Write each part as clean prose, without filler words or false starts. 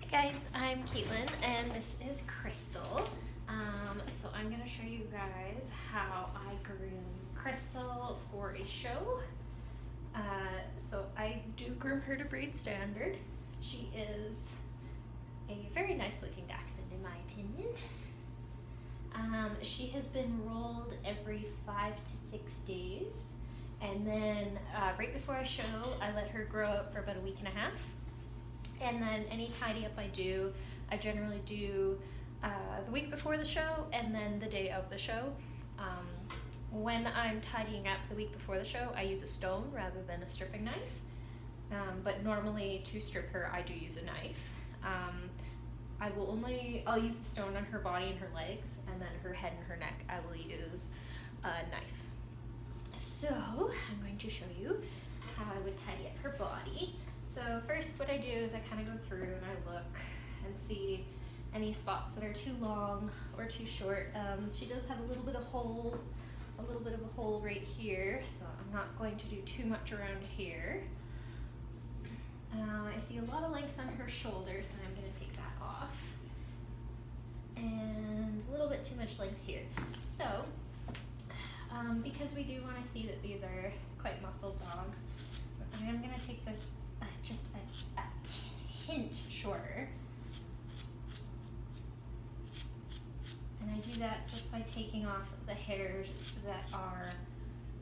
Hey guys, I'm Caitlin and this is Crystal. So I'm going to show you guys how I groom Crystal for a show. So I do groom her to breed standard. She is a very nice looking dachshund in my opinion. She has been rolled every 5 to 6 days, and then right before a show I let her grow up for about a week and a half. And then any tidy up I do, I generally do the week before the show and then the day of the show. When I'm tidying up the week before the show, I use a stone rather than a stripping knife. But normally to strip her, I do use a knife. I'll use the stone on her body and her legs, and then her head and her neck I will use a knife. So I'm going to show you how I would tidy up her body. So first what I do is I kind of go through and I look and see any spots that are too long or too short. She does have a little bit of a hole right here, so I'm not going to do too much around here. I see a lot of length on her shoulders, and I'm going to take that off. And a little bit too much length here. So, because we do want to see that these are quite muscled dogs, I am going to take this just a hint shorter. And I do that just by taking off the hairs that are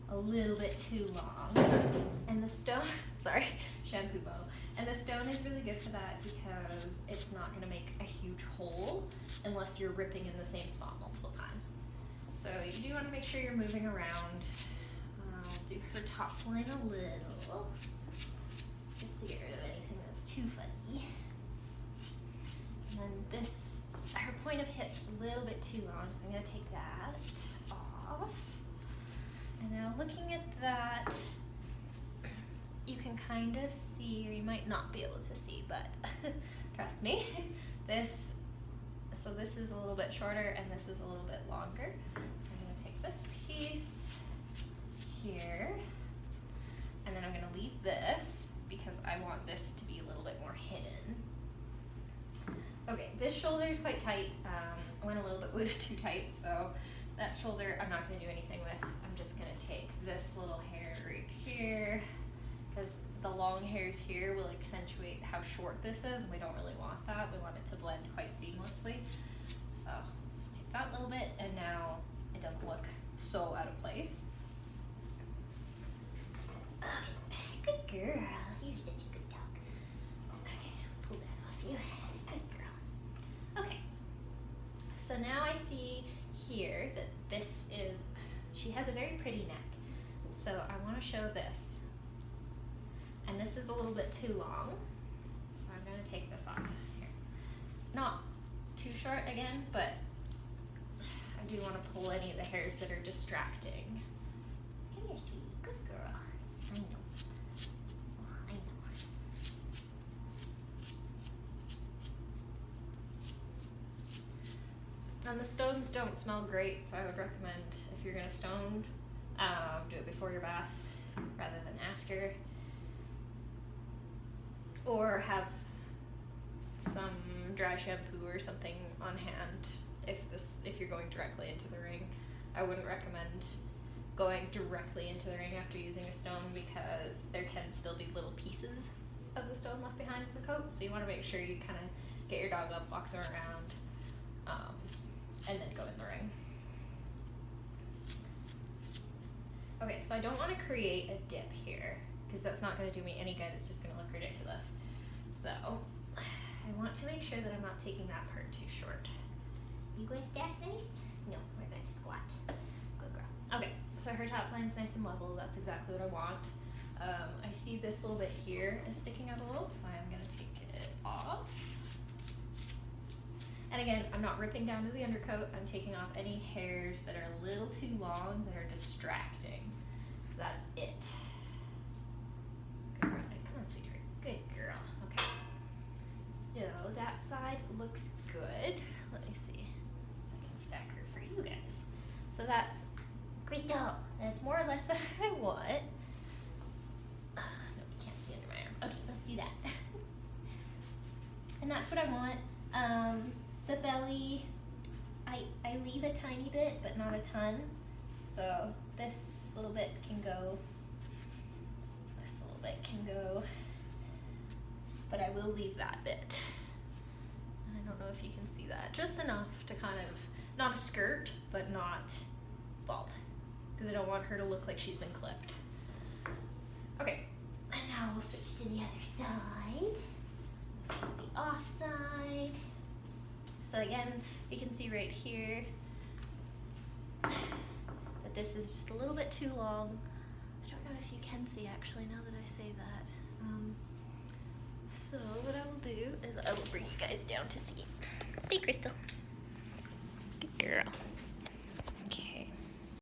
a little bit too long. And the stone, sorry, shampoo bow. And the stone is really good for that because it's not going to make a huge hole unless you're ripping in the same spot multiple times. So you do want to make sure you're moving around. I'll do her top line a little, just to get rid of anything that's too fuzzy. And then this, her point of hip's a little bit too long, so I'm going to take that off. And now looking at that, you can kind of see, or you might not be able to see, but trust me, this is a little bit shorter and this is a little bit longer. So I'm going to take this piece here, and then I'm going to leave this because I want this to be a little bit more hidden. Okay, this shoulder is quite tight. I went a little bit too tight, so that shoulder I'm not going to do anything with. I'm just going to take this little hair right here, because the long hairs here will accentuate how short this is, and we don't really want that. We want it to blend quite seamlessly. So just take that little bit, and now it doesn't look so out of place. Good girl. You're such a good dog. Okay, pull that off you. Good girl. Okay. So now I see here that she has a very pretty neck. So I want to show this. And this is a little bit too long. So I'm going to take this off here. Not too short again, but I do want to pull any of the hairs that are distracting. Come here, sweetie. Good girl. I know. I know. And the stones don't smell great, so I would recommend, if you're going to stone, do it before your bath rather than after. Or have some dry shampoo or something on hand if you're going directly into the ring. I wouldn't recommend going directly into the ring after using a stone because there can still be little pieces of the stone left behind in the coat. So you want to make sure you kind of get your dog up, walk them around, and then go in the ring. Okay, so I don't want to create a dip here because that's not going to do me any good. It's just going to look ridiculous. So I want to make sure that I'm not taking that part too short. You going to stack face? No, we're going to squat. Good girl. Okay, so her top line's nice and level. That's exactly what I want. I see this little bit here is sticking out a little, so I'm going to take it off. And again, I'm not ripping down to the undercoat. I'm taking off any hairs that are a little too long that are distracting. That's it. Good girl. Come on, sweetheart. Good girl. Okay. So that side looks good. Let me see. I can stack her for you guys. So that's Crystal. That's more or less what I want. No, you can't see under my arm. Okay, let's do that. And that's what I want. The belly, I leave a tiny bit, but not a ton. So this little bit can go, this little bit can go, but I will leave that bit. And I don't know if you can see that. Just enough to kind of, not a skirt, but not bald. Because I don't want her to look like she's been clipped. Okay, and now we'll switch to the other side. This is the off side. So again, you can see right here that this is just a little bit too long. I don't know if you can see actually now that I say that. So what I will do is I will bring you guys down to see. Stay, Crystal. Good girl.